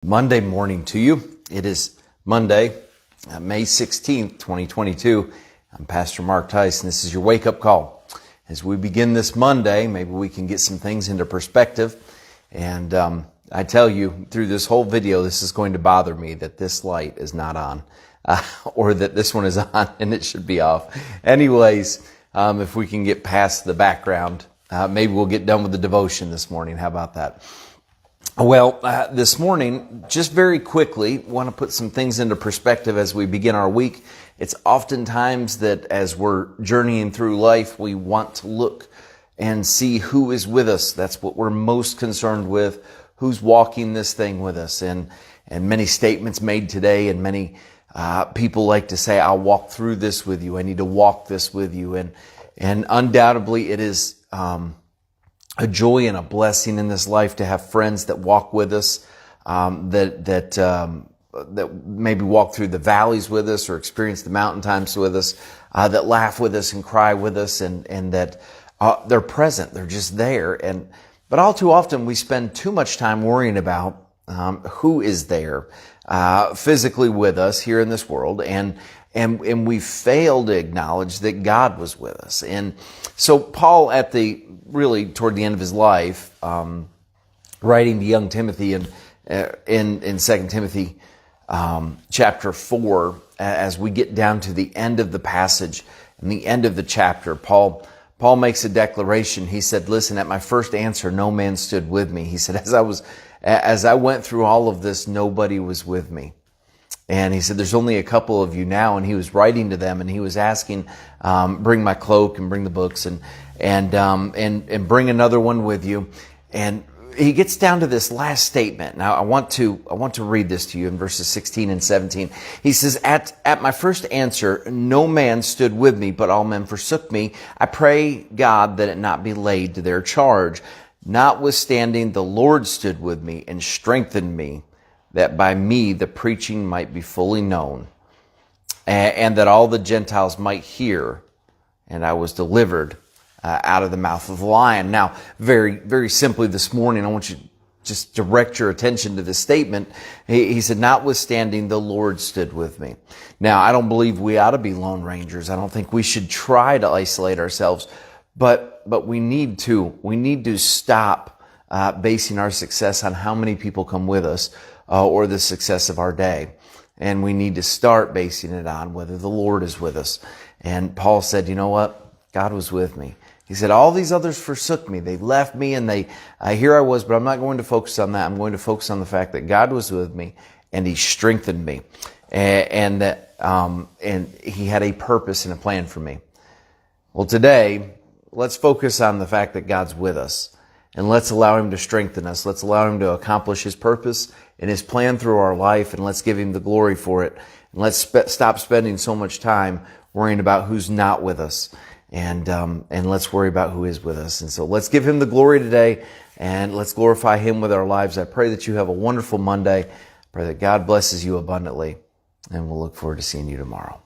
Monday morning to you. It is Monday, May 16th, 2022. I'm Pastor Mark Tice, and this is your wake-up call. As we begin this Monday, maybe we can get some things into perspective. And I tell you, through this whole video, this is going to bother me that this light is not on, or that this one is on and it should be off. Anyways, if we can get past the background, maybe we'll get done with the devotion this morning. How about that? Well, this morning, just very quickly, want to put some things into perspective as we begin our week. It's oftentimes that as we're journeying through life, we want to look and see who is with us. That's what we're most concerned with, who's walking this thing with us. And many statements made today, and many people like to say, I'll walk through this with you. I need to walk this with you. And undoubtedly it is a joy and a blessing in this life to have friends that walk with us, that maybe walk through the valleys with us or experience the mountaintops with us, that laugh with us and cry with us, and that they're present. They're just there. But all too often we spend too much time worrying about who is there physically with us here in this world, and we fail to acknowledge that God was with us. And so Paul, toward the end of his life, writing to young Timothy in 2 Timothy chapter 4, as we get down to the end of the passage and the end of the chapter, Paul makes a declaration. He said, listen, at my first answer, no man stood with me. He said, as I went through all of this, nobody was with me. And he said, there's only a couple of you now. And he was writing to them, and he was asking, bring my cloak and bring the books and bring another one with you. And he gets down to this last statement. Now I want to read this to you in verses 16 and 17. He says, at my first answer, no man stood with me, but all men forsook me. I pray God that it not be laid to their charge. Notwithstanding, the Lord stood with me and strengthened me, that by me the preaching might be fully known, and that all the Gentiles might hear, and I was delivered out of the mouth of the lion. Now, very, very simply this morning, I want you to just direct your attention to this statement. He said, notwithstanding, the Lord stood with me. Now, I don't believe we ought to be lone rangers. I don't think we should try to isolate ourselves, but we need to stop basing our success on how many people come with us, or the success of our day. And we need to start basing it on whether the Lord is with us. And Paul said, you know what? God was with me. He said, all these others forsook me. They left me, and here I was, but I'm not going to focus on that. I'm going to focus on the fact that God was with me and He strengthened me, and He had a purpose and a plan for me. Well, today, let's focus on the fact that God's with us. And let's allow Him to strengthen us. Let's allow Him to accomplish His purpose and His plan through our life, and let's give Him the glory for it. And let's stop spending so much time worrying about who's not with us, and let's worry about who is with us. And so let's give Him the glory today, and let's glorify Him with our lives. I pray that you have a wonderful Monday. I pray that God blesses you abundantly, and we'll look forward to seeing you tomorrow.